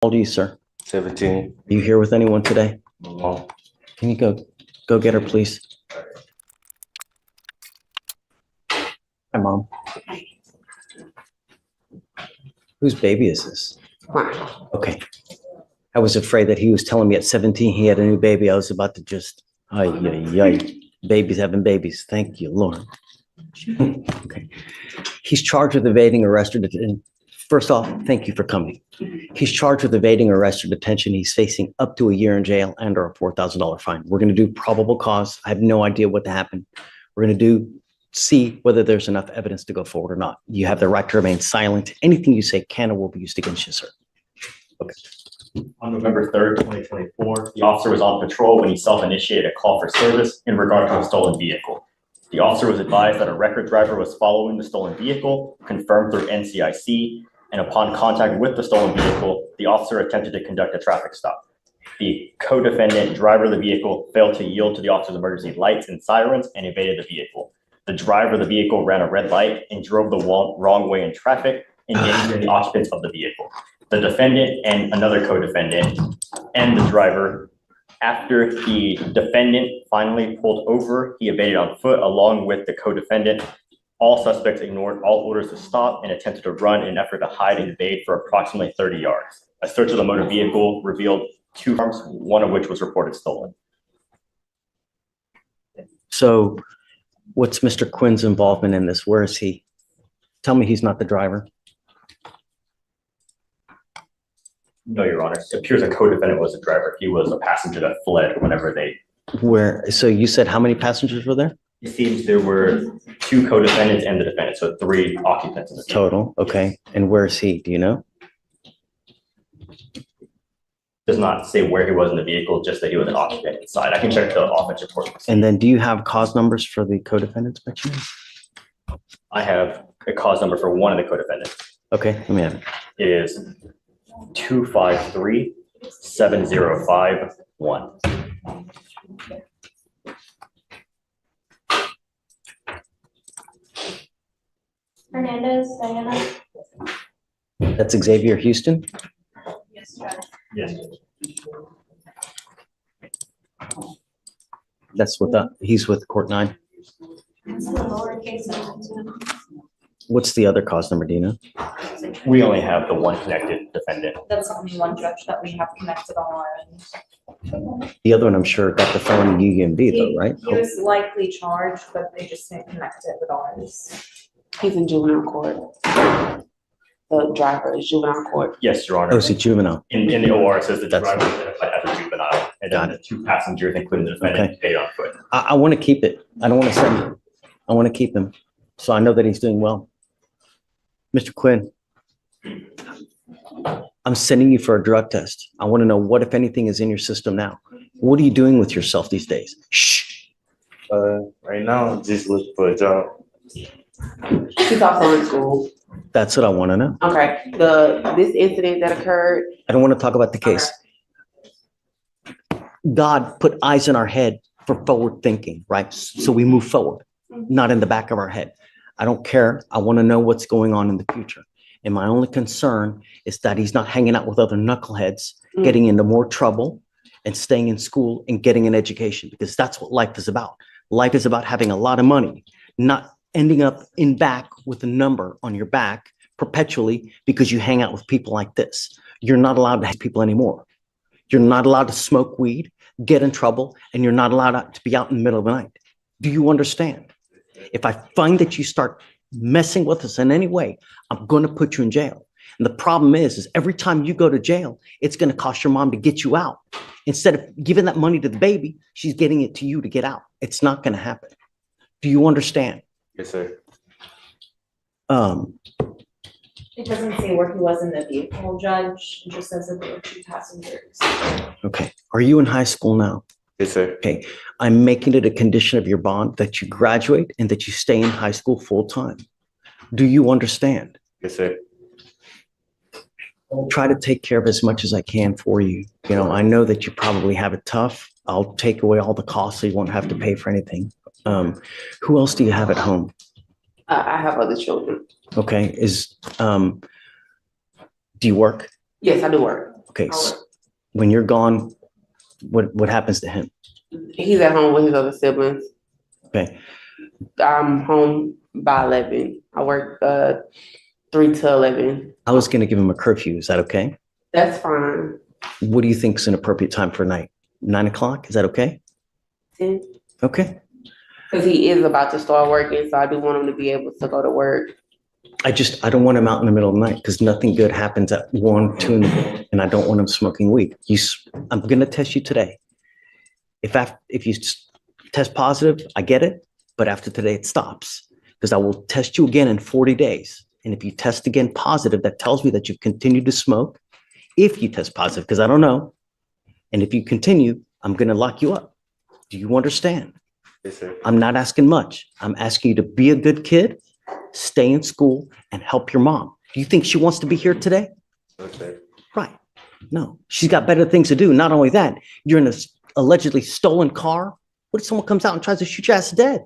Old are you, sir? 17. Are you here with anyone today? No. Can you go get her, please? Hi, Mom. Whose baby is this? Okay. I was afraid that he was telling me at 17 he had a new baby. I was about to just, babies having babies. Thank you, Lord. Okay. He's charged with evading arrest or detention. First off, thank you for coming. He's charged with evading arrest or detention. He's facing up to a year in jail and or a $4,000 fine. We're going to do probable cause. I have no idea what happened. We're going to see whether there's enough evidence to go forward or not. You have the right to remain silent. Anything you say can or will be used against you, sir. Okay. On November 3rd, 2024, the officer was on patrol when he self-initiated a call for service in regard to a stolen vehicle. The officer was advised that a record driver was following the stolen vehicle, confirmed through NCIC, and upon contact with the stolen vehicle, the officer attempted to conduct a traffic stop. The co-defendant, driver of the vehicle, failed to yield to the officer's emergency lights and sirens and evaded the vehicle. The driver of the vehicle ran a red light and drove the wrong way in traffic, endangering the occupants of the vehicle. The defendant and another co-defendant and the driver, after the defendant finally pulled over, he evaded on foot along with the co-defendant. All suspects ignored all orders to stop and attempted to run in an effort to hide and evade for approximately 30 yards. A search of the motor vehicle revealed 2 firearms, one of which was reported stolen. So what's Mr. Quinn's involvement in this? Where is he? Tell me he's not the driver. No, Your Honor. It appears a co-defendant was the driver. He was a passenger that fled whenever they... So you said how many passengers were there? It seems there were 2 co-defendants and the defendant, so 3 occupants in the vehicle. Total, okay. And where is he? Do you know? Does not say where he was in the vehicle, just that he was an occupant inside. I can check the offense report. And then do you have cause numbers for the co-defendants by chance? I have a cause number for one of the co-defendants. Okay, let me have it. It is 253-7051. Hernandez, Diana. That's Xavier Houston? Yes, Judge. Yes. That's what he's with Court 9. It's the lowercase. What's the other cause number, do you know? We only have the one connected defendant. That's only one judge that we have connected on our end. The other one, I'm sure, got the felony UUMB though, right? He was likely charged, but they just didn't connect it with ours. He's in juvenile court. The driver is juvenile court. Yes, Your Honor. Oh, is he juvenile? In the OR, it says the That's- driver was identified as a juvenile, and Got then the 2 passengers, including the defendant, stayed on foot. I want to keep it. I don't want to send him. I want to keep him. So I know that he's doing well. Mr. Quinn, I'm sending you for a drug test. I want to know what, if anything, is in your system now. What are you doing with yourself these days? Shh. Right now, just looking for a job. He's also in school. That's what I want to know. Okay, this incident that occurred. I don't want to talk about the case. God put eyes in our head for forward thinking, right? So we move forward, not in the back of our head. I don't care. I want to know what's going on in the future. And my only concern is that he's not hanging out with other knuckleheads, getting into more trouble and staying in school and getting an education, because that's what life is about. Life is about having a lot of money, not ending up in back with a number on your back perpetually because you hang out with people like this. You're not allowed to have people anymore. You're not allowed to smoke weed, get in trouble, and you're not allowed to be out in the middle of the night. Do you understand? If I find that you start messing with us in any way, I'm going to put you in jail. And the problem is every time you go to jail, it's going to cost your mom to get you out. Instead of giving that money to the baby, she's getting it to you to get out. It's not going to happen. Do you understand? Yes, sir. It doesn't say where he was in the vehicle, Judge. It just says that there were 2 passengers. Okay. Are you in high school now? Yes, sir. Okay. I'm making it a condition of your bond that you graduate and that you stay in high school full time. Do you understand? Yes, sir. I'll try to take care of as much as I can for you. You know, I know that you probably have it tough. I'll take away all the costs so you won't have to pay for anything. Who else do you have at home? I have other children. Okay. Do you work? Yes, I do work. Okay, when you're gone, what happens to him? He's at home with his other siblings. Okay, I'm home by 11. I work 3 to 11. I was gonna give him a curfew. Is that okay? That's fine. What do you think is an appropriate time for a night? 9 o'clock? Is that okay? 10. Okay. Because he is about to start working, so I do want him to be able to go to work. I don't want him out in the middle of the night because nothing good happens at 1, 2 in the morning, and I don't want him smoking weed. I'm gonna test you today. If you test positive, I get it, but after today it stops because I will test you again in 40 days. And if you test again positive, that tells me that you've continued to smoke. If you test positive, because I don't know, and if you continue, I'm gonna lock you up. Do you understand? Yes, sir. I'm not asking much. I'm asking you to be a good kid, stay in school, and help your mom. Do you think she wants to be here today? Okay. Right. No, she's got better things to do. Not only that, you're in a allegedly stolen car. What if someone comes out and tries to shoot your ass dead?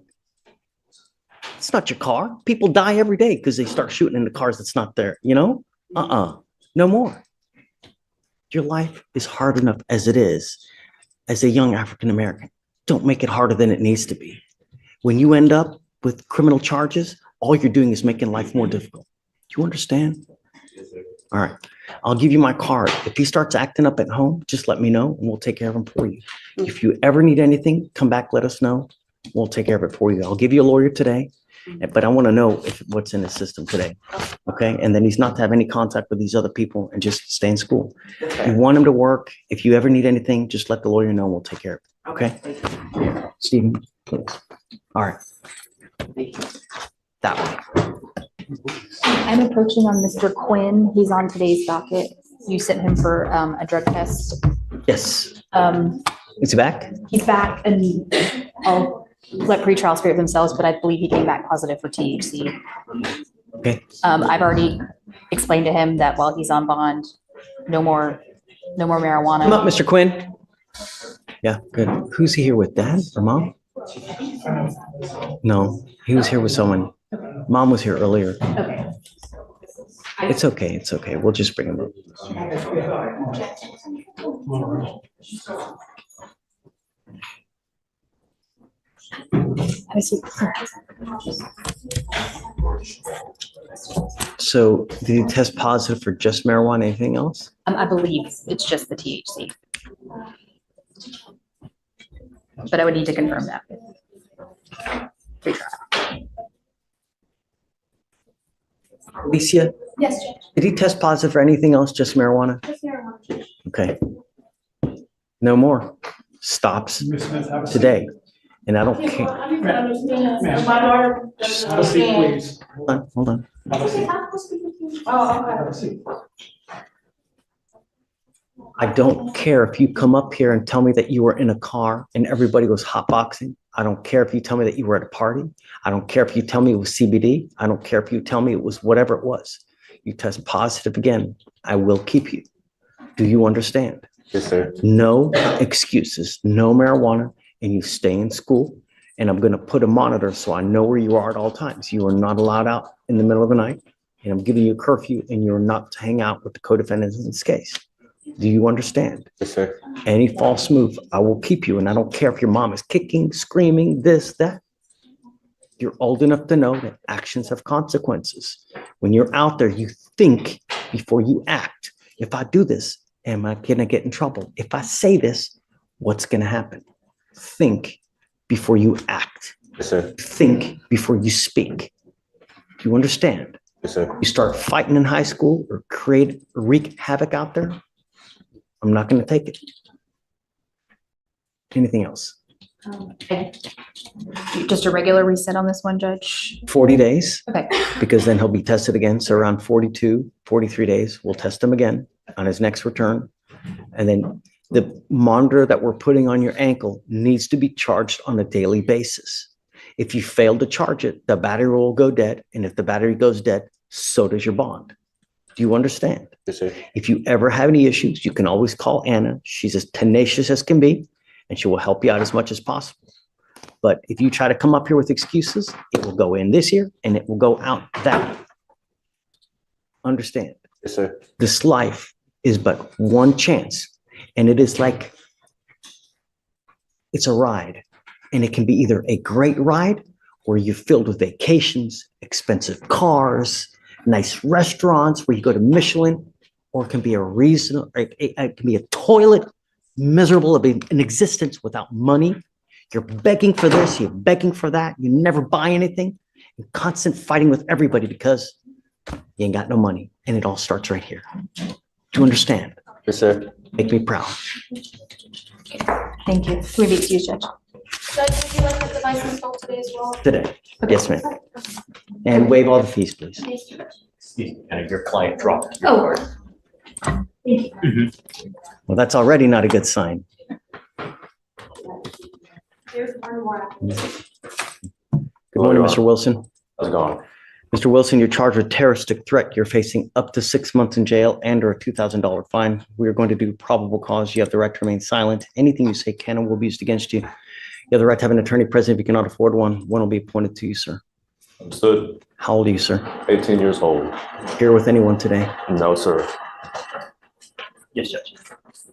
It's not your car. People die every day because they start shooting in the cars that's not there, you know? No more. Your life is hard enough as it is as a young African American. Don't make it harder than it needs to be. When you end up with criminal charges, all you're doing is making life more difficult. Do you understand? Yes, sir. All right. I'll give you my card. If he starts acting up at home, just let me know and we'll take care of him for you. If you ever need anything, come back, let us know. We'll take care of it for you. I'll give you a lawyer today, but I want to know what's in his system today. Okay. And then he's not to have any contact with these other people and just stay in school. You want him to work. If you ever need anything, just let the lawyer know. We'll take care of it. Okay. Stephen, please. All right. That way. I'm approaching on Mr. Quinn. He's on today's docket. You sent him for a drug test. Yes. Um, Is he back? He's back and I'll let pretrial speak for themselves, but I believe he came back positive for THC. Okay. I've already explained to him that while he's on bond, no more marijuana. Come up, Mr. Quinn. Yeah, good. Who's he here with, Dad or Mom? No, he was here with someone. Mom was here earlier. Okay. It's okay. It's okay. We'll just bring him up. So did he test positive for just marijuana? Anything else? I believe it's just the THC. But I would need to confirm that. Pretrial. Alicia, Yes, Judge. did he test positive for anything else? Just marijuana? Just marijuana, Judge. Okay. No more. Stops today. And I don't care. My daughter. Just- Have a seat, please. Hold on. Have a seat. Oh, okay. Have a seat. I don't care if you come up here and tell me that you were in a car and everybody was hotboxing. I don't care if you tell me that you were at a party. I don't care if you tell me it was CBD. I don't care if you tell me it was whatever it was. You test positive again, I will keep you. Do you understand? Yes, sir. No excuses, no marijuana, and you stay in school. And I'm going to put a monitor so I know where you are at all times. You are not allowed out in the middle of the night. And I'm giving you a curfew and you're not to hang out with the co-defendants in this case. Do you understand? Yes, sir. Any false move, I will keep you. And I don't care if your mom is kicking, screaming, this, that. You're old enough to know that actions have consequences. When you're out there, you think before you act. If I do this, am I going to get in trouble? If I say this, what's going to happen? Think before you act. Yes, sir. Think before you speak. Do you understand? Yes, sir. You start fighting in high school or wreak havoc out there, I'm not going to take it. Anything else? Just a regular reset on this one, Judge? 40 days, Okay. because then he'll be tested again. So around 42, 43 days, we'll test him again on his next return. And then the monitor that we're putting on your ankle needs to be charged on a daily basis. If you fail to charge it, the battery will go dead. And if the battery goes dead, so does your bond. Do you understand? Yes, sir. If you ever have any issues, you can always call Anna. She's as tenacious as can be, and she will help you out as much as possible. But if you try to come up here with excuses, it will go in this year and it will go out that year. Understand? Yes, sir. This life is but one chance. And it is like, it's a ride. And it can be either a great ride where you're filled with vacations, expensive cars, nice restaurants where you go to Michelin, or it can be a reason, it can be a toilet, miserable of an existence without money. You're begging for this, you're begging for that, you never buy anything, and constant fighting with everybody because you ain't got no money. And it all starts right here. Do you understand? Yes, sir. Make me proud. Thank you. Can we be excused, Judge? Judge, would you like the device installed today as well? Today. Yes, ma'am. And waive all the fees, please. Excuse me, and your client dropped. Oh. Well, that's already not a good sign. Here's one more. Good morning, Mr. Wilson. How's it going? Mr. Wilson, you're charged with terroristic threat. You're facing up to 6 months in jail and or a $2,000 fine. We are going to do probable cause. You have the right to remain silent. Anything you say can and will be used against you. You have the right to have an attorney present if you cannot afford one. One will be appointed to you, sir. Understood. How old are you, sir? 18 years old. Here with anyone today? No, sir. Yes, Judge.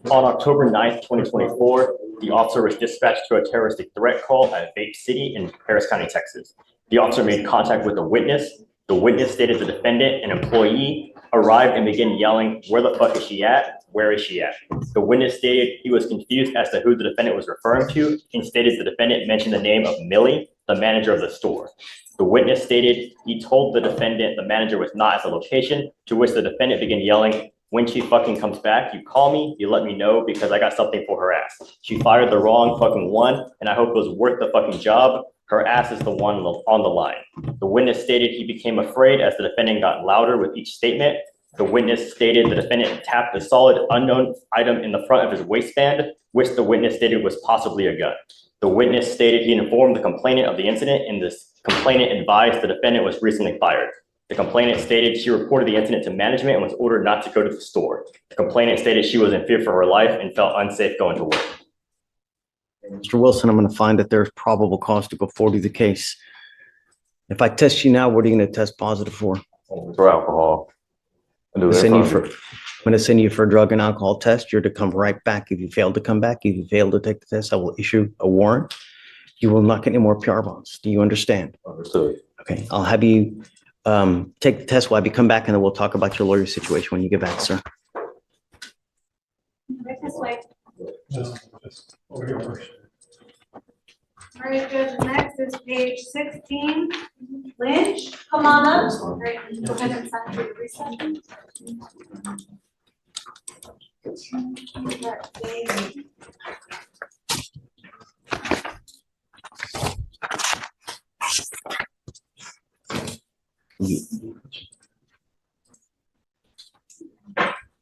On October 9th, 2024, the officer was dispatched to a terroristic threat call at Vape City in Harris County, Texas. The officer made contact with the witness. The witness stated the defendant, an employee, arrived and began yelling, "Where the fuck is she at? Where is she at?" The witness stated he was confused as to who the defendant was referring to and stated the defendant mentioned the name of Millie, the manager of the store. The witness stated he told the defendant the manager was not at the location, to which the defendant began yelling, "When she fucking comes back, you call me, you let me know because I got something for her ass. She fired the wrong fucking one, and I hope it was worth the fucking job. Her ass is the one on the line." The witness stated he became afraid as the defendant got louder with each statement. The witness stated the defendant tapped a solid unknown item in the front of his waistband, which the witness stated was possibly a gun. The witness stated he informed the complainant of the incident, and this complainant advised the defendant was recently fired. The complainant stated she reported the incident to management and was ordered not to go to the store. The complainant stated she was in fear for her life and felt unsafe going to work. Mr. Wilson, I'm going to find that there's probable cause to go forward with the case. If I test you now, what are you going to test positive for? For alcohol. I'm going to send you for a drug and alcohol test. You're to come right back. If you fail to come back, if you fail to take the test, I will issue a warrant. You will not get any more PR bonds. Do you understand? Understood. Okay, I'll have you take the test while you come back, and then we'll talk about your lawyer situation when you get back, sir. Right this way. All right, Judge, next is page 16, Lynch. Come on up. All right, go ahead and sign for the recess.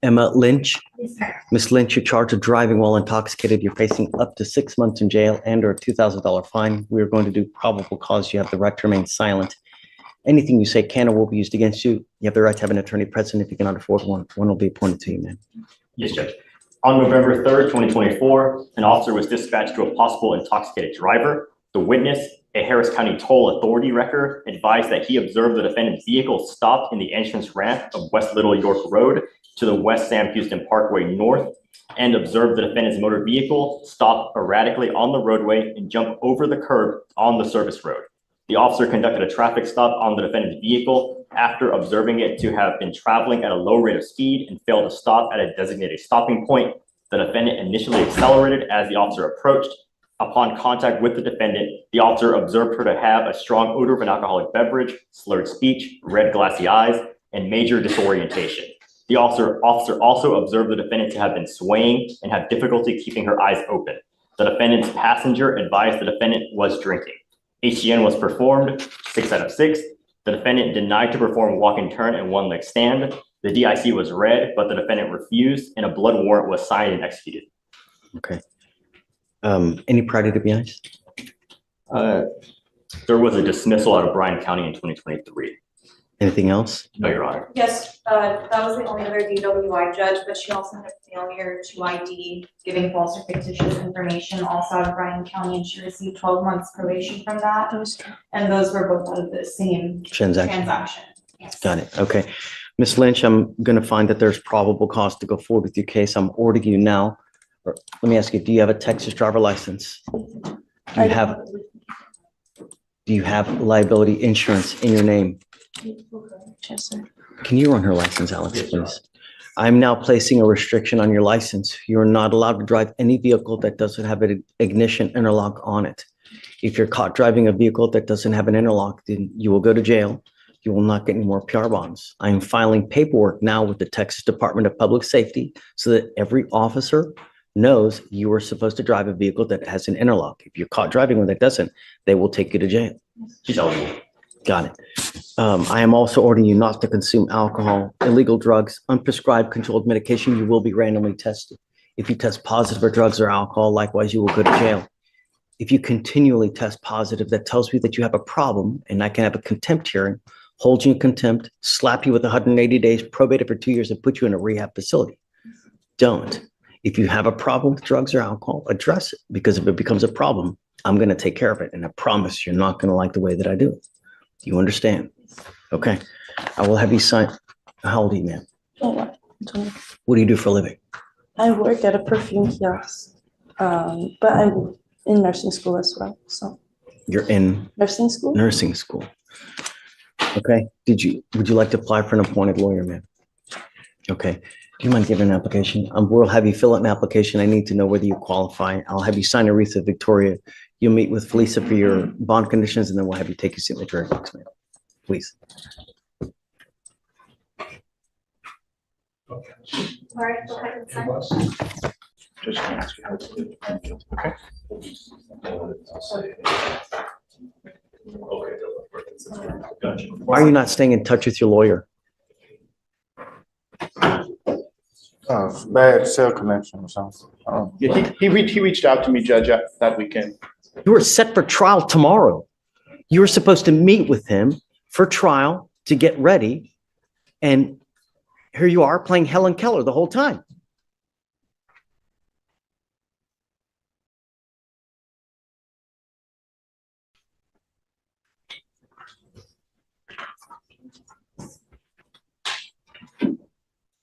Emma Lynch. Miss Lynch, you're charged with driving while intoxicated. You're facing up to 6 months in jail and or a $2,000 fine. We are going to do probable cause. You have the right to remain silent. Anything you say can or will be used against you. You have the right to have an attorney present if you cannot afford one. One will be appointed to you, man. Yes, Judge. On November 3rd, 2024, an officer was dispatched to a possible intoxicated driver. The witness, a Harris County toll authority record, advised that he observed the defendant's vehicle stopped in the entrance ramp of West Little York Road to the West Sam Houston Parkway North, and observed the defendant's motor vehicle stop erratically on the roadway and jump over the curb on the service road. The officer conducted a traffic stop on the defendant's vehicle after observing it to have been traveling at a low rate of speed and failed to stop at a designated stopping point. The defendant initially accelerated as the officer approached. Upon contact with the defendant, the officer observed her to have a strong odor of an alcoholic beverage, slurred speech, red glassy eyes, and major disorientation. The officer also observed the defendant to have been swaying and have difficulty keeping her eyes open. The defendant's passenger advised the defendant was drinking. HGN was performed, 6 out of 6. The defendant denied to perform walk and turn and one leg stand. The DIC was read, but the defendant refused, and a blood warrant was signed and executed. Okay. Any prior to BIs? There was a dismissal out of Bryan County in 2023. Anything else? No, Your Honor. Yes, that was the only other DWI judge, but she also had a failure to ID, giving false or fictitious information, also out of Bryan County, and she received 12 months probation from that. And those were both out of the same Transaction. transaction. Yes. Got it. Okay. Ms. Lynch, I'm going to find that there's probable cause to go forward with your case. I'm ordering you now. Or let me ask you, do you have a Texas driver license? Do you have liability insurance in your name? Yes, sir. Can you run her license, Alex, please? I'm now placing a restriction on your license. You're not allowed to drive any vehicle that doesn't have an ignition interlock on it. If you're caught driving a vehicle that doesn't have an interlock, then you will go to jail. You will not get any more PR bonds. I am filing paperwork now with the Texas Department of Public Safety so that every officer knows you are supposed to drive a vehicle that has an interlock. If you're caught driving one that doesn't, they will take you to jail. She's eligible. Got it. I am also ordering you not to consume alcohol, illegal drugs, unprescribed controlled medication. You will be randomly tested. If you test positive for drugs or alcohol, likewise, you will go to jail. If you continually test positive, that tells me that you have a problem, and I can have a contempt hearing, hold you in contempt, slap you with 180 days, probate it for 2 years, and put you in a rehab facility. Don't. If you have a problem with drugs or alcohol, address it, because if it becomes a problem, I'm going to take care of it. And I promise you're not going to like the way that I do it. Do you understand? Okay. I will have you sign. How old are you, ma'am? Oh, What do you do for a living? I work at a perfume kiosk, but I'm in nursing school as well. So You're in nursing school. nursing school. Okay. Would you like to apply for an appointed lawyer, ma'am? Okay. Do you mind giving an application? We'll have you fill out an application. I need to know whether you qualify. I'll have you sign a wreath of Victoria. You'll meet with Fleischer for your bond conditions, and then we'll have you take your signature box, ma'am. Please. All right, go ahead and sign. Just gonna ask you how to do it. Okay. Okay. Gotcha. Why are you not staying in touch with your lawyer? Bad cell connection or something. Yeah, he reached out to me, Judge, that weekend. You were set for trial tomorrow. You were supposed to meet with him for trial to get ready. And here you are playing Helen Keller the whole time.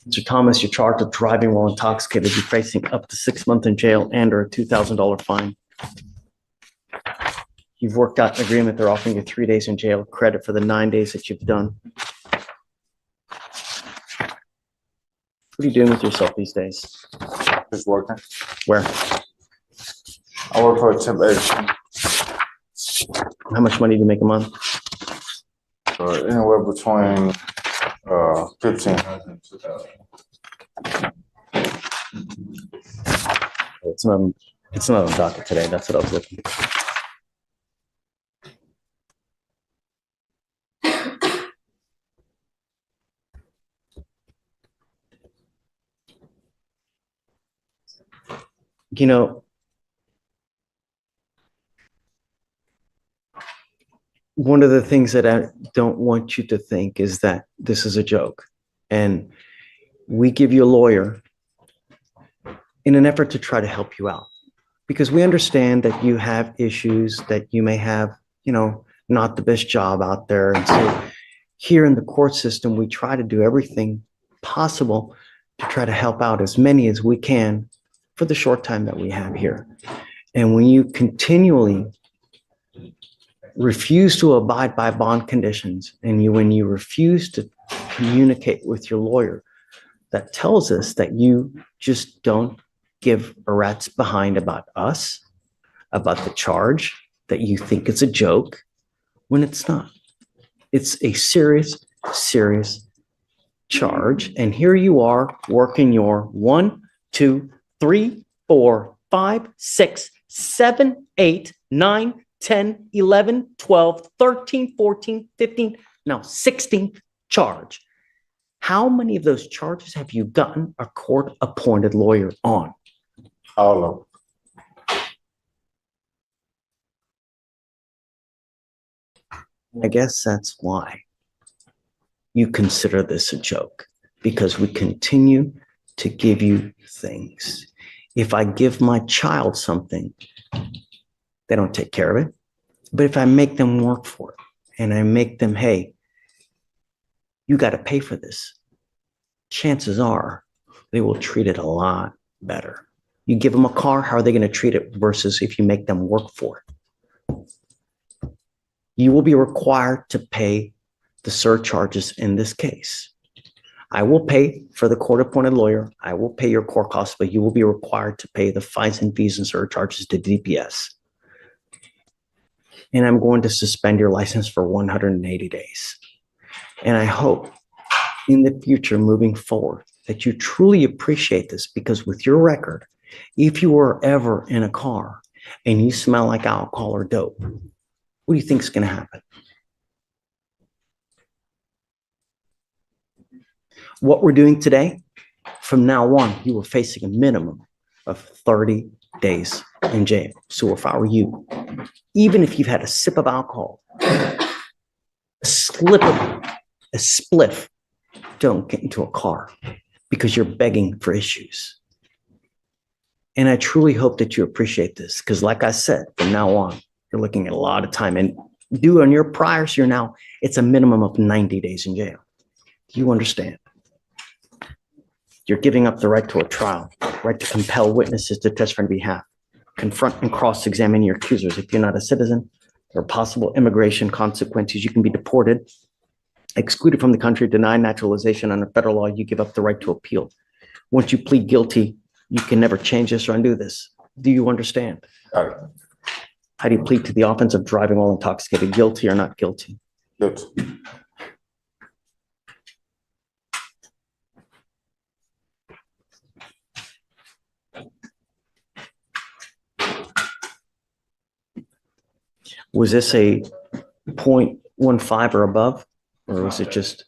Mr. Thomas, you're charged with driving while intoxicated. You're facing up to 6 months in jail and or a $2,000 fine. You've worked out an agreement. They're offering you 3 days in jail credit for the 9 days that you've done. What are you doing with yourself these days? Just working. Where? I work for a temp agency, How much money do you make a month? anywhere between 1,500 and 2,000. It's not on docket today. That's what I was looking. You know, one of the things that I don't want you to think is that this is a joke. And we give you a lawyer in an effort to try to help you out. Because we understand that you have issues, that you may have, not the best job out there. And so here in the court system, we try to do everything possible to try to help out as many as we can for the short time that we have here. And when you continually refuse to abide by bond conditions, and when you refuse to communicate with your lawyer, that tells us that you just don't give a rat's behind about us, about the charge, that you think it's a joke when it's not. It's a serious, serious charge. And here you are working your 1, 2, 3, 4, 5, 6, 7, 8, 9, 10, 11, 12, 13, 14, 15, now 16th charge. How many of those charges have you gotten a court-appointed lawyer on? All of them. I guess that's why you consider this a joke, because we continue to give you things. If I give my child something, they don't take care of it. But if I make them work for it and I make them, hey, you got to pay for this, chances are they will treat it a lot better. You give them a car, how are they going to treat it versus if you make them work for it? You will be required to pay the surcharges in this case. I will pay for the court-appointed lawyer. I will pay your court costs, but you will be required to pay the fines and fees and surcharges to DPS. And I'm going to suspend your license for 180 days. And I hope in the future, moving forward, that you truly appreciate this, because with your record, if you were ever in a car and you smell like alcohol or dope, what do you think is going to happen? What we're doing today, from now on, you are facing a minimum of 30 days in jail. So if I were you, even if you've had a sip of alcohol, a spliff, don't get into a car because you're begging for issues. And I truly hope that you appreciate this, because like I said, from now on, you're looking at a lot of time. And due on your priors, it's a minimum of 90 days in jail. Do you understand? You're giving up the right to a trial, right to compel witnesses to testify on behalf, confront and cross-examine your accusers. If you're not a citizen, there are possible immigration consequences. You can be deported, excluded from the country, denied naturalization. Under federal law, you give up the right to appeal. Once you plead guilty, you can never change this or undo this. Do you understand? How do you plead to the offense of driving while intoxicated? Guilty or not guilty? Good. Was this a 0.15 or above, or was it just?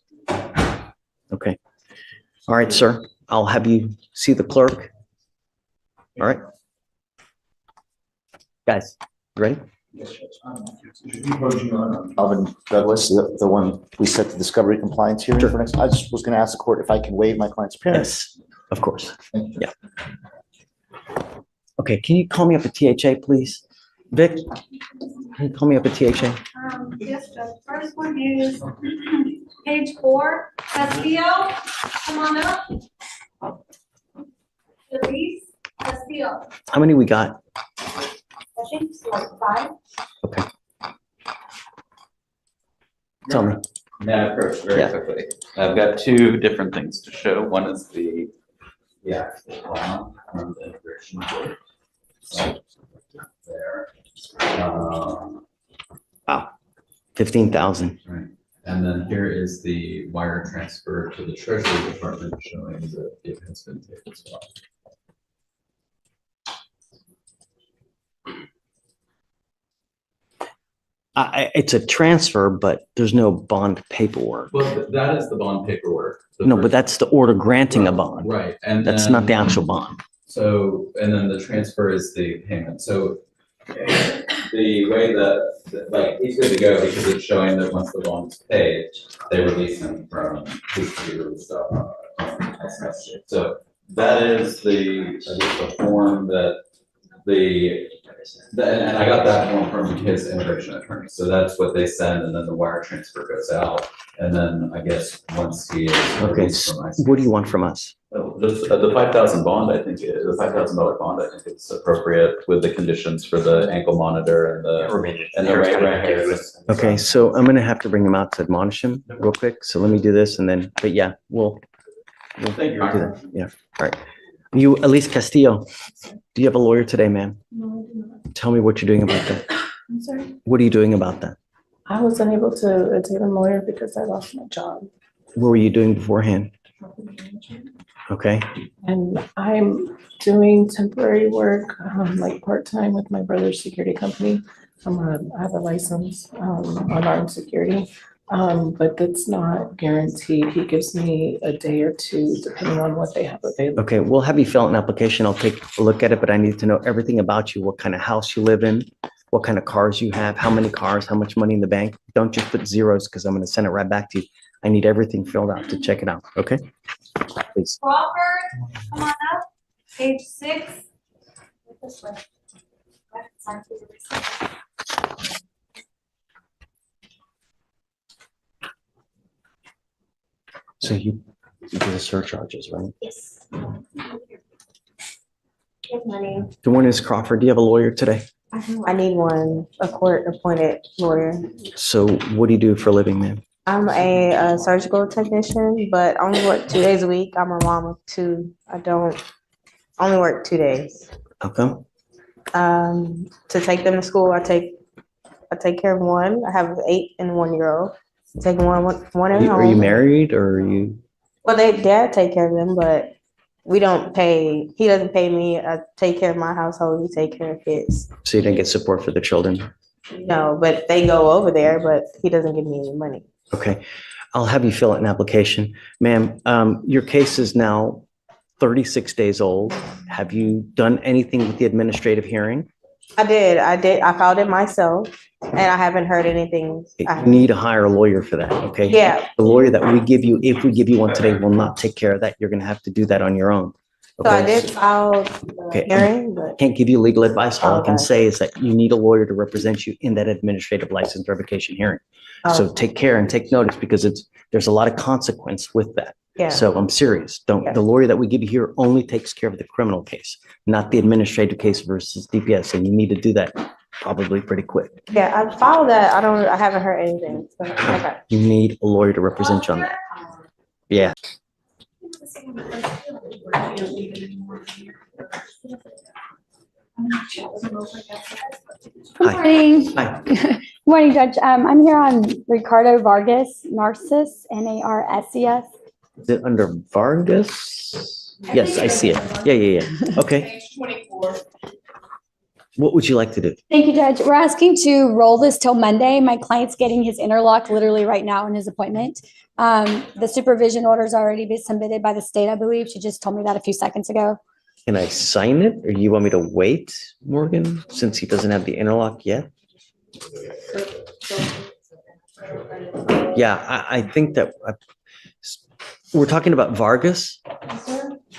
Okay. All right, sir. I'll have you see the clerk. All right. Guys, ready? Alvin Douglas, the one we set the discovery compliance hearing Sure. for next. I just was going to ask the court if I can waive my client's appearance. Yes, of course. Thank you. Yeah. Okay, can you call me up at THA, please? Vic, can you call me up at THA? Yes, the first one is page 4, Castillo, come on up. Luis Castillo, How many we got? I think it's like 5. Okay. Tell me. May I approach very Yeah. quickly? I've got two different things to show. One is the actual plan from the immigration court. So there. Wow, 15,000. Right. And then here is the wire transfer to the Treasury Department showing that it has been paid as well. It's a transfer, but there's no bond paperwork. Well, that is the bond paperwork. No, but that's the order granting a bond. Right. And That's not the actual bond. So, and then the transfer is the payment. So the way that, like, he's good to go because it's showing that once the bond is paid, they release him from his released So that is the form that and I got that form from his immigration attorney. So that's what they send, and then the wire transfer goes out. And then I guess once he is Okay, released from ICE. what do you want from us? Just the $5,000 bond, I think, the $5,000 bond, I think it's appropriate with the conditions for the ankle monitor and the right hairs. Okay, so I'm gonna have to bring him out to admonish him real quick. So let me do this and then, but yeah, we'll Thank you. do that. Yeah, all right. You, Elise Castillo, do you have a lawyer today, ma'am? No, I do not. Tell me what you're doing about that. I'm sorry. What are you doing about that? I was unable to attain a lawyer because I lost my job. What were you doing beforehand? Okay, And I'm doing temporary work, like part-time with my brother's security company. I have a license, on armed security, but that's not guaranteed. He gives me a day or two, depending on what they have available. okay, we'll have you fill out an application. I'll take a look at it, but I need to know everything about you, what kind of house you live in, what kind of cars you have, how many cars, how much money in the bank. Don't just put zeros because I'm gonna send it right back to you. I need everything filled out to check it out, okay? Please. Crawford, come on up, page 6. This way. Sign for the receipt. So Because of surcharges, right? Yes. Good morning. Good morning, Ms. Crawford. Do you have a lawyer today? I need one, a court-appointed lawyer. So what do you do for a living, ma'am? I'm a surgical technician, but I only work 2 days a week. I'm a mom of two. I only work 2 days. How come? To take them to school, I take care of one. I have an 8 and 1 year old. Take one at home. Are you married or are you? Well, dad take care of them, but we don't pay. He doesn't pay me. I take care of my household. He take care of his. So you didn't get support for the children? No, but they go over there, but he doesn't give me any money. Okay, I'll have you fill out an application. Ma'am, your case is now 36 days old. Have you done anything with the administrative hearing? I did. I filed it myself, and I haven't heard anything. You need to hire a lawyer for that, okay? Yeah. The lawyer that we give you, if we give you one today, will not take care of that. You're gonna have to do that on your own. So I Okay? did file the Okay. hearing, but Can't give you legal advice. All I can Okay. say is that you need a lawyer to represent you in that administrative license revocation hearing. So Oh. take care and take notice because there's a lot of consequence with that. yeah. So I'm serious. The lawyer that we give you here only takes care of the criminal case, not the administrative case versus DPS. And you need to do that probably pretty quick. Yeah, I filed that. I haven't heard anything. So, okay. You need a lawyer to represent you on that. Yeah. Good morning. Hi. Good morning, Judge. I'm here on Ricardo Vargas, Narcissus, Narces. Is it under Vargas? Yes, I see it. Yeah. Okay. Page 24. What would you like to do? Thank you, Judge. We're asking to roll this till Monday. My client's getting his interlock literally right now in his appointment. The supervision order's already been submitted by the state, I believe. She just told me that a few seconds ago. Can I sign it or you want me to wait, Morgan, since he doesn't have the interlock yet? Yeah, I think that we're talking about Vargas.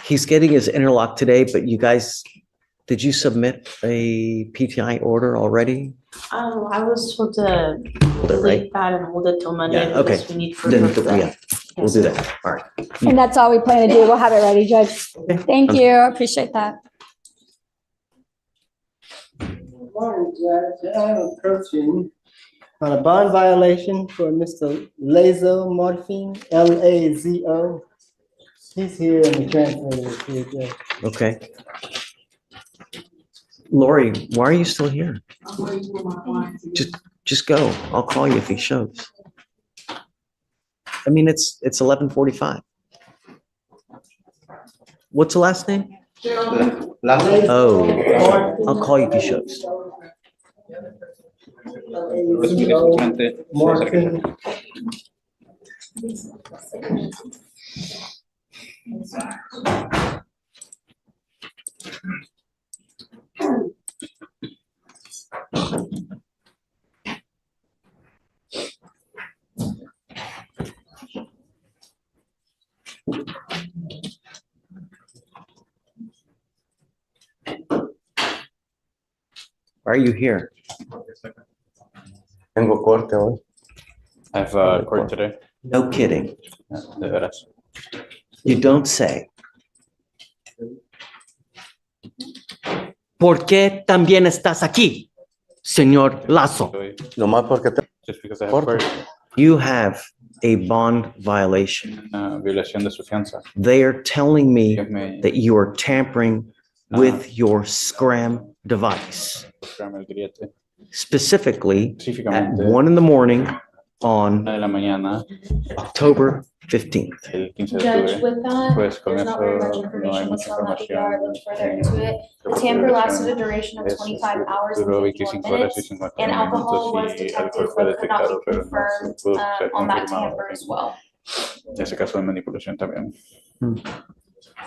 He's getting his interlock today, but you guys, did you submit a PTI order already? I was supposed to Hold it, right? leave that and hold it till Monday. Yeah, okay. because we need for Then, proof of yeah, that. we'll do that. All right. And that's all we plan to do. We'll have it ready, Judge. Thank you. I appreciate that. Morning, Judge. I'm approaching on a bond violation for Mr. Lazo Morphine, Lazo. He's here in the translator is here, Judge. Okay. Lori, why are you still here? Just go. I'll call you if he shows. I mean, it's 11:45. What's the last name? Oh, I'll call you if he shows. Morphine. Why are you here? Tengo corte hoy. I have court today. No kidding. De veras. You don't say. ¿Por qué también estás aquí, señor Lazo? Nomás porque te Just because I have court. You have a bond violation. Violación de su fianza. They are telling me Que me that you are tampering with your Scram device. programa el grillete. Specifically at Específicamente, 1 in the morning on 1 de la mañana, October 15th. el 15 de Judge, octubre. with that, Pues con there's not very eso much no hay information. Let's mucha not let you información. look further into it. The tamper lasted a duration of 25 hours and Duró 51 25 horas y minutes. 51 And alcohol was minutos y detected, alcohol fue but could not detectado, be pero no confirmed se pudo ser on that confirmado. tamper as well. Ese caso de manipulación también.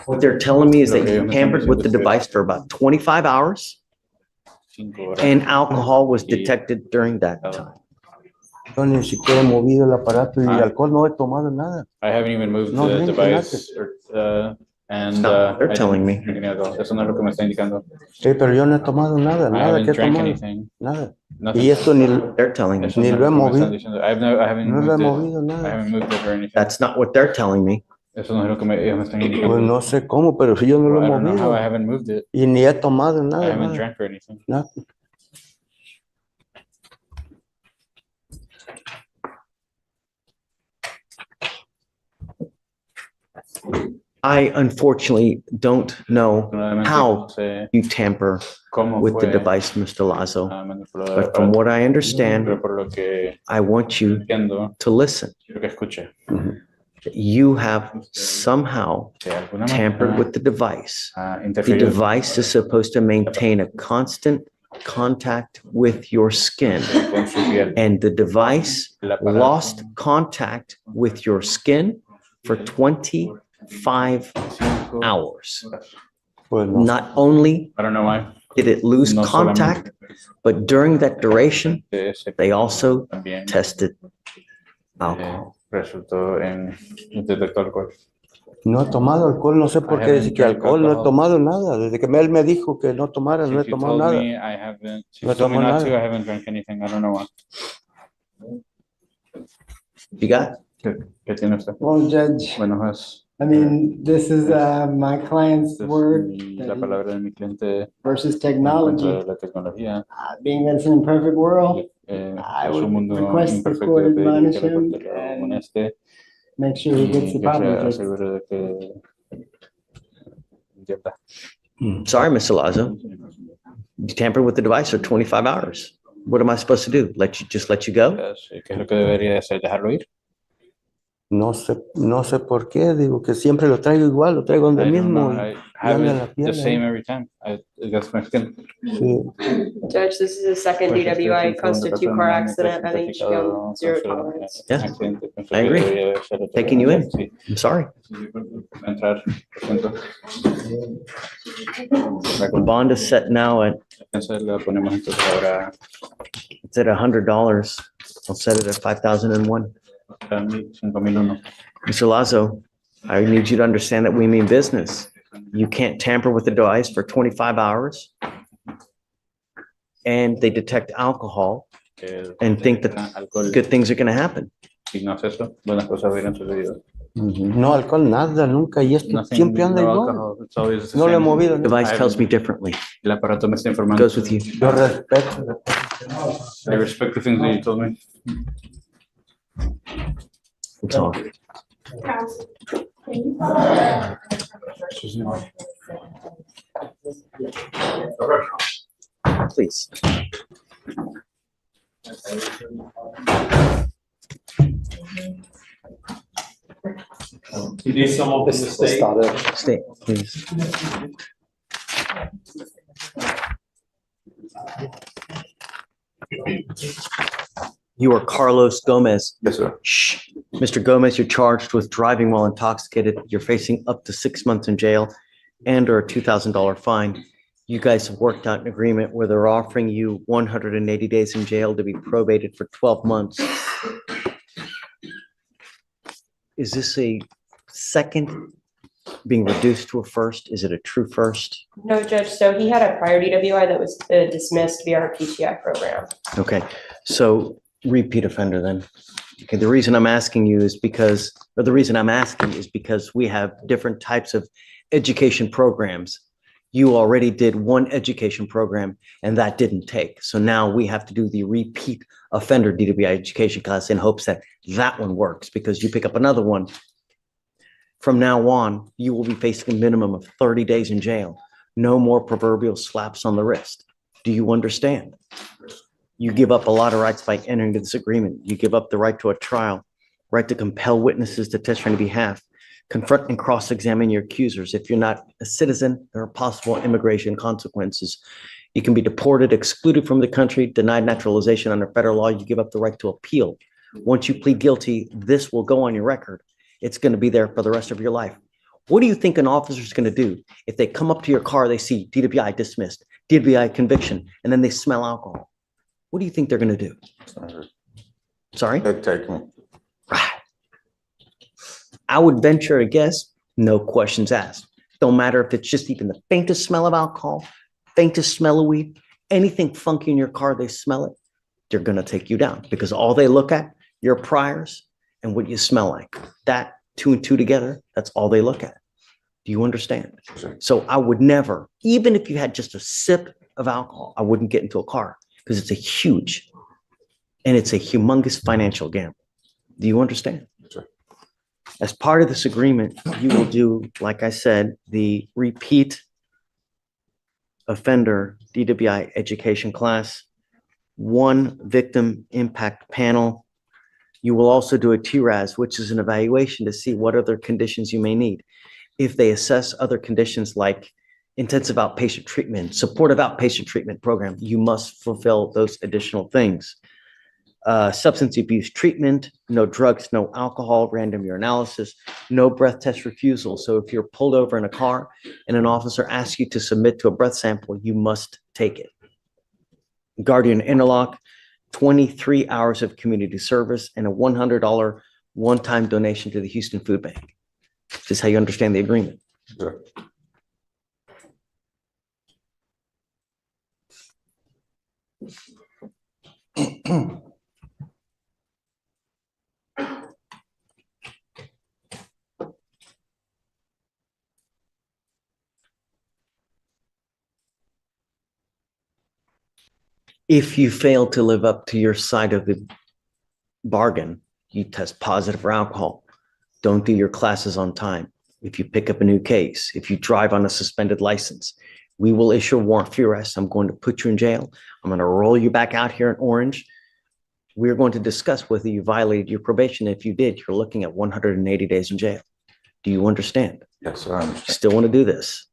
What they're telling me is that Lo que you ellos me tampered están with the diciendo es que device for about 25 hours 5 horas. and alcohol was detected during that time. yo ni siquiera he movido el aparato y Ah. alcohol no he tomado nada. I haven't even moved No, the drink device and No, they're I telling didn't me. drink any alcohol. Eso no es lo que me está indicando. Sí, pero yo no he tomado nada, I nada que haven't he drank tomado, anything. nada. Nothing. Y esto ni, They're telling me. Eso ni no es lo he lo que me están movido. diciendo. I haven't no lo he moved it. movido I nada. haven't moved it or anything. That's not what they're telling me. Eso no es lo que ellos me están Pues indicando. no sé cómo, pero si yo no lo I he don't know how I movido. haven't moved it. Y ni he tomado I nada, haven't nada, drank or anything. nada. I unfortunately don't know Nuevamente, how no sé you tamper cómo with the fue device, Mr. Lazo. manipulado But from what I understand, pero por lo que I want you entiendo, to listen. quiero que escuche. You have somehow De alguna tampered manera, with the device. The interferido device is supposed to maintain a constant contact with your skin. con su piel. And the device El aparato lost contact with your skin for 25 hours. Pues no. Not only I don't know why. did it lose No contact, but during that duration, they also También tested alcohol. resultó en un detector de alcohol. No he tomado alcohol, no sé por qué dice que alcohol, no he tomado nada. Desde que él me dijo que no tomara, no he Since you tomado told nada. me I haven't, since No you told me tomo not to, nada. I haven't drank anything. I don't know why. You got? ¿Qué tiene usted? Well, Judge, Bueno, es I mean, this is my client's word la palabra de mi cliente versus en contra technology. de la tecnología. Being that it's an imperfect world, I Es un would mundo request the imperfecto court de pedir admonish que la him corte lo and amoneste make sure he gets y the que se proper fix. asegure de que entienda. Sorry, Mr. Lazo. You tampered with the device for 25 hours. What am I supposed to do? Let you go? ¿Qué es lo que debería hacer? ¿Dejarlo ir? No sé por qué, digo que siempre lo traigo igual, lo traigo donde I don't mismo know. y I have anda it la the piel. same every time. That's my skin. Sí. Judge, this is a second Pues este DWI, es un close to segundo two caso car de un accident. I think she certificado zero con su, tolerance. Yeah, accidente. Pienso I que agree. debería ser Taking you in. sí. I'm sorry. Entrar, lo siento. The bond is set now at, Entonces la ponemos entonces ahora it's at $100. I'll set it at 5,001. a 5,001. Mr. Lazo, I need you to understand that we mean business. You can't tamper with the device for 25 hours. And they detect alcohol and think that good things are going to happen. Si no hace eso, buenas cosas hubieran sucedido. No alcohol, nada, nunca. Y esto Nothing, siempre anda no igual. alcohol. It's always the No lo he same. movido. The device tells me differently. El aparato me está It informando. goes with you. Yo respeto. I respect the things that you told me. We'll talk. Please. You need someone from the state? Stay, please. You are Carlos Gomez. Yes, sir. Shh. Mr. Gomez, you're charged with driving while intoxicated. You're facing up to 6 months in jail and or a $2,000 fine. You guys have worked out an agreement where they're offering you 180 days in jail to be probated for 12 months. Is this a second being reduced to a first? Is it a true first? No, Judge, so he had a prior DWI that was dismissed via our PTI program. Okay, so repeat offender then. Okay, the reason I'm asking you is because, or the reason I'm asking is because we have different types of education programs. You already did one education program and that didn't take. So now we have to do the repeat offender DWI education class in hopes that that one works because you pick up another one. From now on, you will be facing a minimum of 30 days in jail. No more proverbial slaps on the wrist. Do you understand? You give up a lot of rights by entering into this agreement. You give up the right to a trial, right to compel witnesses to testify on your behalf, confront and cross-examine your accusers. If you're not a citizen, there are possible immigration consequences. You can be deported, excluded from the country, denied naturalization under federal law. You give up the right to appeal. Once you plead guilty, this will go on your record. It's going to be there for the rest of your life. What do you think an officer is going to do if they come up to your car, they see DWI dismissed, DWI conviction, and then they smell alcohol? What do you think they're going to do? Sorry? They'd take me. Right. I would venture a guess, no questions asked. Don't matter if it's just even the faintest smell of alcohol, faintest smell of weed, anything funky in your car, they smell it, they're going to take you down because all they look at, your priors and what you smell like. That two and two together, that's all they look at. Do you understand? So I would never, even if you had just a sip of alcohol, I wouldn't get into a car because it's a humongous financial gamble. Do you understand? As part of this agreement, you will do, like I said, the repeat offender DWI education class, one victim impact panel. You will also do a TRAS, which is an evaluation to see what other conditions you may need. If they assess other conditions like intensive outpatient treatment, supportive outpatient treatment program, you must fulfill those additional things. Substance abuse treatment, no drugs, no alcohol, random urinalysis, no breath test refusal. So if you're pulled over in a car and an officer asks you to submit to a breath sample, you must take it. Guardian interlock, 23 hours of community service, and a $100 one-time donation to the Houston Food Bank. This is how you understand the agreement. Sure. If you fail to live up to your side of the bargain, you test positive for alcohol, don't do your classes on time. If you pick up a new case, if you drive on a suspended license, we will issue a warrant for your arrest. I'm going to put you in jail. I'm going to roll you back out here in Orange. We're going to discuss whether you violated your probation. If you did, you're looking at 180 days in jail. Do you understand? Yes, sir. I understand. Still want to do this?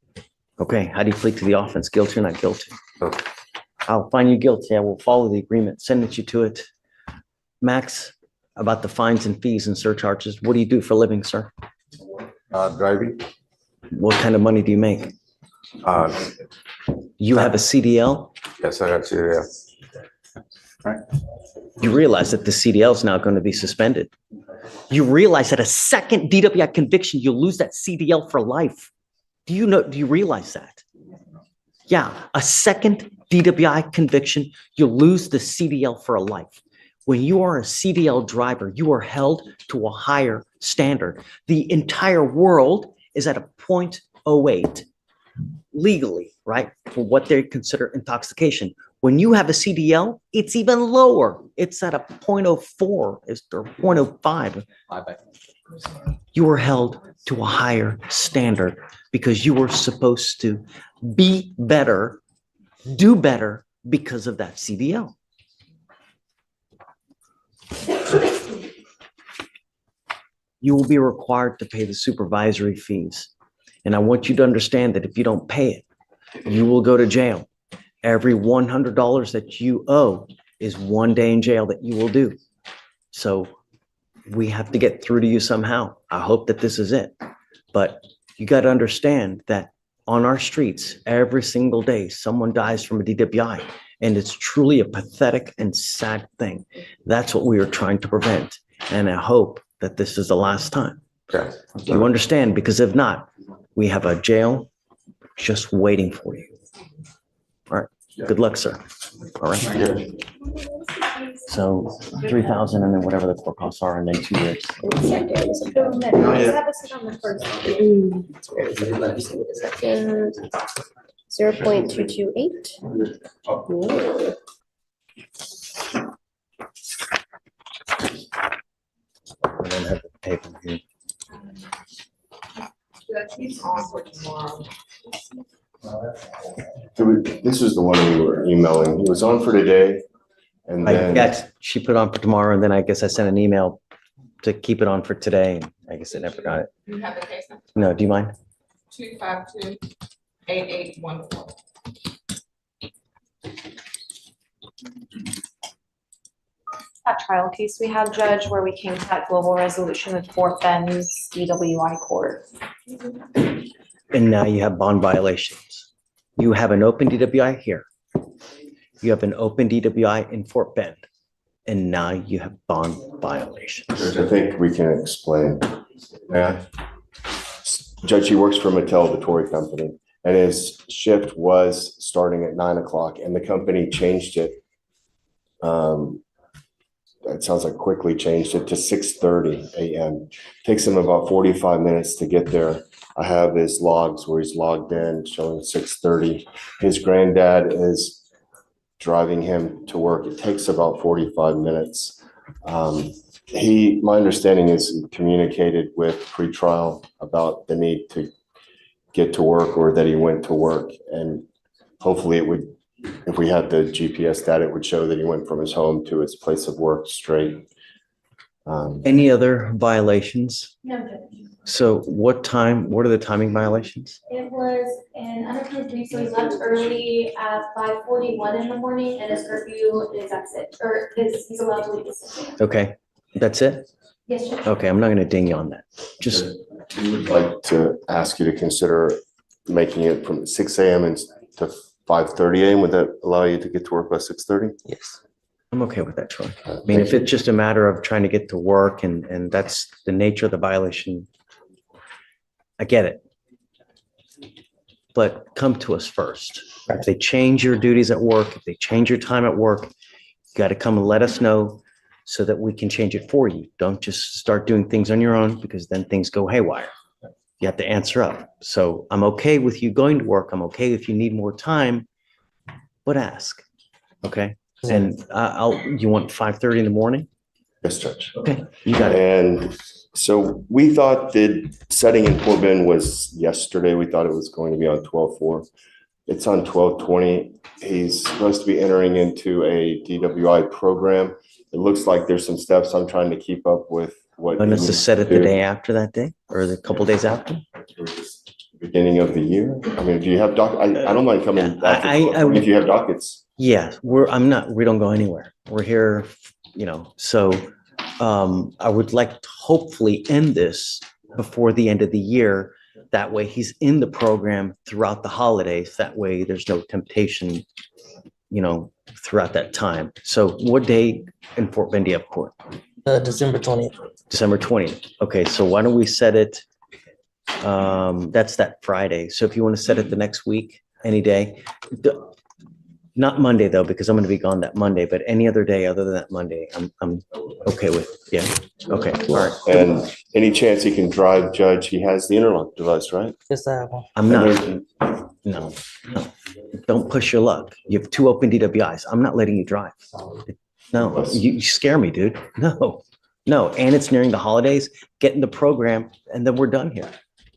Okay, how do you plead to the offense? Guilty or not guilty? Okay. I'll find you guilty. I will follow the agreement, send you to it. Max, about the fines and fees and surcharges, what do you do for a living, sir? Driving. What kind of money do you make? You have a CDL? Yes, I got CDL. Right. You realize that the CDL is now going to be suspended. You realize that a second DWI conviction, you'll lose that CDL for life. Do you realize that? Yeah, a second DWI conviction, you'll lose the CDL for a life. When you are a CDL driver, you are held to a higher standard. The entire world is at a 0.08 legally, right? For what they consider intoxication. When you have a CDL, it's even lower. It's at a 0.04 or 0.05. You are held to a higher standard because you were supposed to be better, do better because of that CDL. You will be required to pay the supervisory fees. And I want you to understand that if you don't pay it, you will go to jail. Every $100 that you owe is 1 day in jail that you will do. So we have to get through to you somehow. I hope that this is it. But you got to understand that on our streets, every single day, someone dies from a DWI. And it's truly a pathetic and sad thing. That's what we are trying to prevent. And I hope that this is the last time. Okay. Do you understand? Because if not, we have a jail just waiting for you. All right. Good luck, sir. All right. So 3,000 and then whatever the court costs are, and then 2 years. Zero point 228. I don't have the paper here. This is the one we were emailing. He was on for today. And then She put on for tomorrow, and then I guess I sent an email to keep it on for today. And I guess I never got it. You have the case number? No, do you mind? 252-8814. That trial case we had, Judge, where we came to that global resolution with Fort Bend's DWI court. And now you have bond violations. You have an open DWI here. You have an open DWI in Fort Bend. And now you have bond violations. I think we can explain. Yeah. Judge, he works for Mattel, the toy company, and his shift was starting at 9 o'clock, and the company changed it it sounds like quickly changed it to 6:30 a.m. Takes him about 45 minutes to get there. I have his logs where he's logged in showing 6:30. His granddad is driving him to work. It takes about 45 minutes. My understanding is he communicated with pretrial about the need to get to work or that he went to work. And hopefully it would, if we had the GPS data, it would show that he went from his home to his place of work straight. Any other violations? No, Judge. So what are the timing violations? It was an unapproved leave, so he left early at 5:41 in the morning, and his curfew is at 6, or he's allowed to leave at 6. Okay, that's it? Yes, Judge. Okay, I'm not gonna ding you on that. Just, We would like to ask you to consider making it from 6 a.m. to 5:30 a.m. Would that allow you to get to work by 6:30? yes, I'm okay with that, Troy. I mean, if it's just a matter of trying to get to work and that's the nature of the violation, I get it. But come to us first. If they change your duties at work, if they change your time at work, you got to come and let us know so that we can change it for you. Don't just start doing things on your own because then things go haywire. You have to answer up. So I'm okay with you going to work. I'm okay if you need more time, but ask, okay? And you want 5:30 in the morning? Yes, Judge. Okay, you got it. And so we thought that setting in Port Bend was yesterday. We thought it was going to be on 12/4. It's on 12/20. He's supposed to be entering into a DWI program. It looks like there's some steps I'm trying to keep up with what. And he it's to needs set to it the do. day after that day or the couple days after? Beginning of the year. I mean, do you have I don't mind coming back if you have dockets. Yeah, we don't go anywhere. We're here, so I would like to hopefully end this before the end of the year. That way he's in the program throughout the holidays. That way there's no temptation, throughout that time. So what day in Fort Bend do you have court? December 20th. December 20th. Okay, so why don't we set it, that's that Friday. So if you want to set it the next week, any day. Not Monday though, because I'm going to be gone that Monday, but any other day other than that Monday, I'm okay with. Yeah. Okay. All right. And any chance he can drive, Judge? He has the interlock device, right? Yes, I have one. I'm not. No. Don't push your luck. You have 2 open DWIs. I'm not letting you drive. No, you scare me, dude. No. And it's nearing the holidays. Get in the program and then we're done here.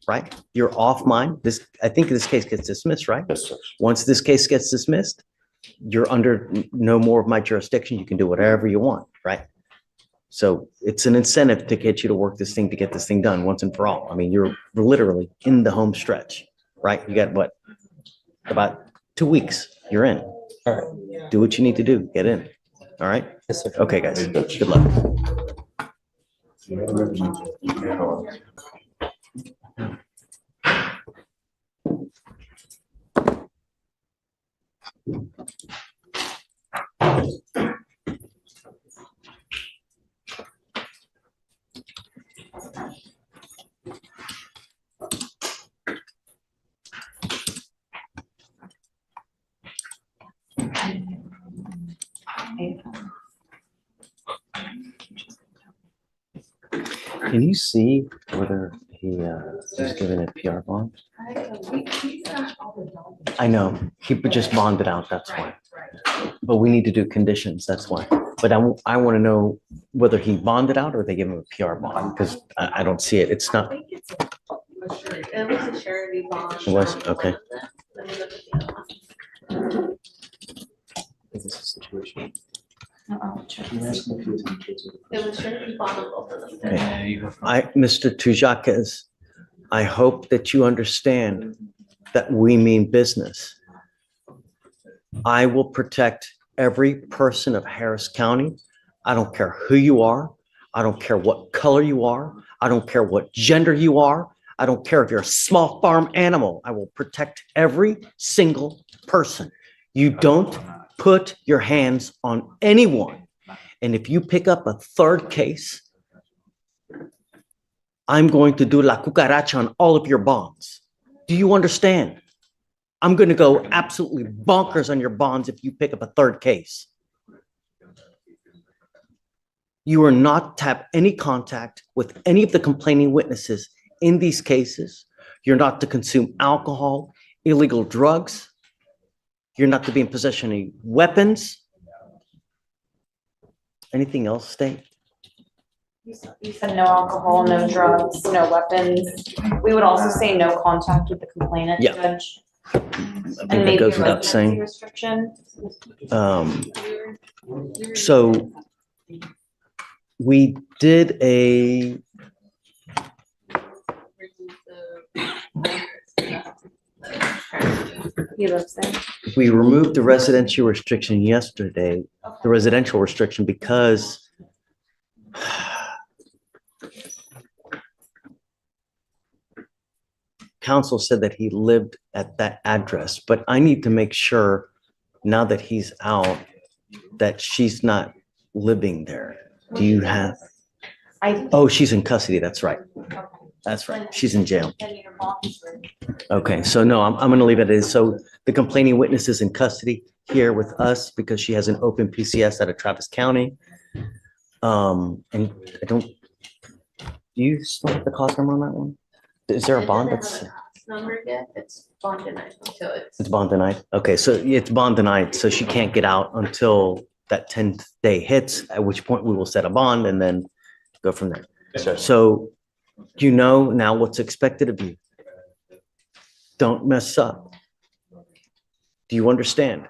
Right? You're off mine. I think this case gets dismissed, right? Yes, sir. Once this case gets dismissed, you're under no more of my jurisdiction. You can do whatever you want, right? So it's an incentive to get you to work this thing, to get this thing done once and for all. I mean, you're literally in the home stretch, right? You got what? About 2 weeks, you're in. All right. Do what you need to do, get in. All right? Yes, sir. Okay, guys, good luck. Can you see whether he was given a PR bond? I know, he just bonded out, that's why. But we need to do conditions, that's why. But I want to know whether he bonded out or they give him a PR bond, because I don't see it. It's not. It was a surety bond. It was, okay. Is this a situation? It was surety bond on both of them. Okay. Mr. Tujakas, I hope that you understand that we mean business. I will protect every person of Harris County. I don't care who you are. I don't care what color you are. I don't care what gender you are. I don't care if you're a small farm animal. I will protect every single person. You don't put your hands on anyone. And if you pick up a third case, I'm going to do la cucaracha on all of your bonds. Do you understand? I'm going to go absolutely bonkers on your bonds if you pick up a third case. You are not to have any contact with any of the complaining witnesses in these cases. You're not to consume alcohol, illegal drugs. You're not to be in possession of any weapons. Anything else, State? You said no alcohol, no drugs, no weapons. We would also say no contact with the complainant, Yeah. Judge. I And think that maybe goes a without residency saying. restriction. So we did a, He lives there. we removed the residential restriction yesterday, the residential restriction, because council said that he lived at that address, but I need to make sure now that he's out that she's not living there. Do you have? Oh, she's in custody. That's right. That's right. She's in jail. Okay, so no, I'm gonna leave it as, so the complaining witness is in custody here with us because she has an open PCS out of Travis County. And I don't, do you still have the cost number on that one? Is there a bond that's? Number yet, it's bond denied, so It's bond denied? Okay, so it's bond denied, so she can't get out until that 10th day hits, at which point we will set a bond and then go from there. So you know now what's expected of you. Don't mess up. Do you understand?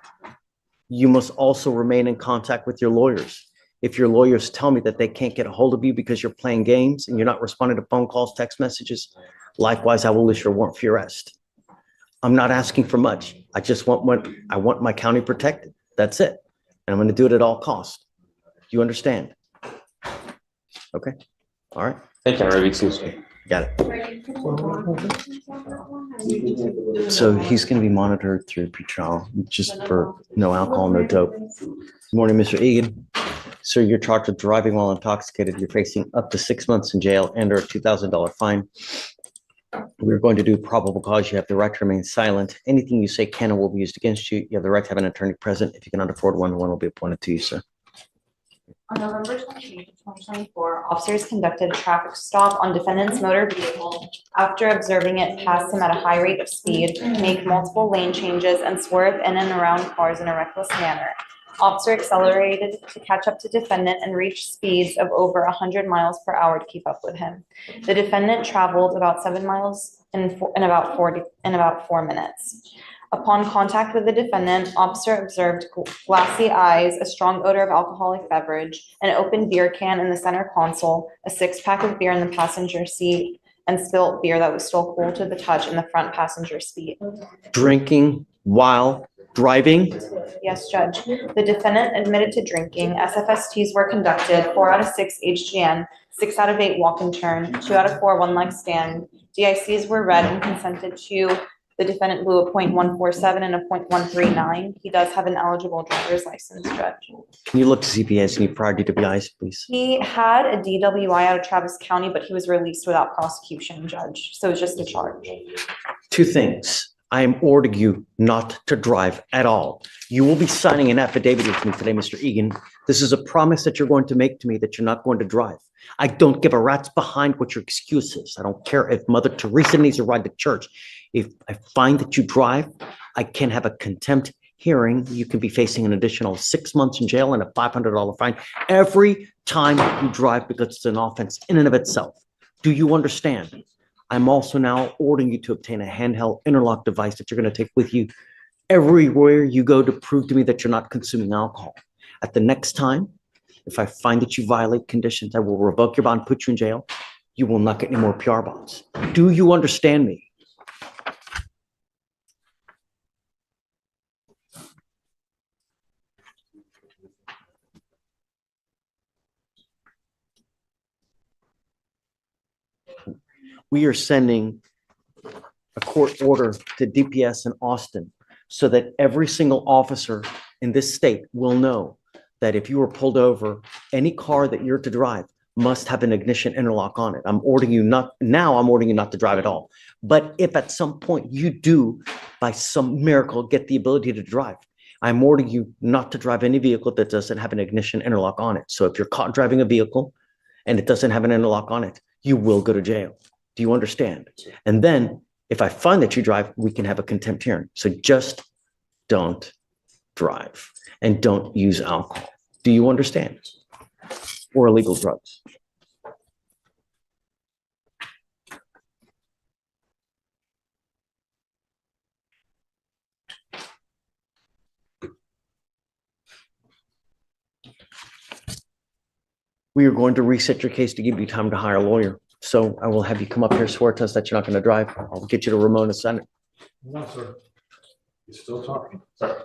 You must also remain in contact with your lawyers. If your lawyers tell me that they can't get a hold of you because you're playing games and you're not responding to phone calls, text messages, likewise, I will issue a warrant for your arrest. I'm not asking for much. I just want I want my county protected. That's it. And I'm going to do it at all costs. Do you understand? Okay. All right. Thank you. Got it. So he's going to be monitored through pretrial, just for no alcohol, no dope. Good morning, Mr. Egan. Sir, you're charged with driving while intoxicated. You're facing up to 6 months in jail and or a $2,000 fine. We're going to do probable cause. You have the right to remain silent. Anything you say can and will be used against you. You have the right to have an attorney present. If you cannot afford one, one will be appointed to you, sir. On November 28th, 2024, officers conducted a traffic stop on defendant's motor vehicle after observing it pass him at a high rate of speed, make multiple lane changes, and swerve in and around cars in a reckless manner. Officer accelerated to catch up to defendant and reached speeds of over 100 miles per hour to keep up with him. The defendant traveled about 7 miles in about 4 minutes. Upon contact with the defendant, officer observed glassy eyes, a strong odor of alcoholic beverage, an open beer can in the center console, a 6-pack of beer in the passenger seat, and spilt beer that was still cool to the touch in the front passenger seat. Drinking while driving? Yes, Judge. The defendant admitted to drinking. SFSTs were conducted, 4 out of 6 HGN, 6 out of 8 walk and turn, 2 out of 4 one-leg stand. DICs were read and consented to. The defendant blew a .147 and a .139. He does have an eligible driver's license, Judge. Can you look to CPS and prior DWIs, please? He had a DWI out of Travis County, but he was released without prosecution, Judge. So it's just a charge. 2 things. I am ordering you not to drive at all. You will be signing an affidavit with me today, Mr. Egan. This is a promise that you're going to make to me that you're not going to drive. I don't give a rat's behind what your excuse is. I don't care if Mother Teresa needs to ride to church. If I find that you drive, I can have a contempt hearing. You can be facing an additional 6 months in jail and a $500 fine every time you drive because it's an offense in and of itself. Do you understand? I'm also now ordering you to obtain a handheld interlock device that you're going to take with you everywhere you go to prove to me that you're not consuming alcohol. At the next time, if I find that you violate conditions, I will revoke your bond, put you in jail. You will not get any more PR bonds. Do you understand me? We are sending a court order to DPS in Austin so that every single officer in this state will know that if you are pulled over, any car that you're to drive must have an ignition interlock on it. I'm ordering you not to drive at all. But if at some point you do, by some miracle, get the ability to drive, I'm ordering you not to drive any vehicle that doesn't have an ignition interlock on it. So if you're caught driving a vehicle and it doesn't have an interlock on it, you will go to jail. Do you understand? And then if I find that you drive, we can have a contempt hearing. So just don't drive and don't use alcohol. Do you understand? Or illegal drugs. We are going to reset your case to give you time to hire a lawyer. So I will have you come up here, swear to us that you're not going to drive. I'll get you to Ramona Center. No, sir. You're still talking. Sorry.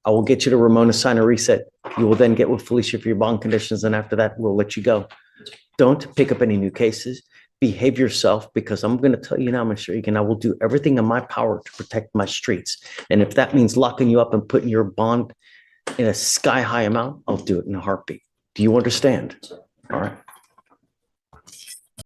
I will get you to Ramona sign a reset. You will then get with Felicia for your bond conditions, and after that, we'll let you go. Don't pick up any new cases. Behave yourself, because I'm going to tell you now, Mr. Egan, I will do everything in my power to protect my streets. And if that means locking you up and putting your bond in a sky-high amount, I'll do it in a heartbeat. Do you understand? All right.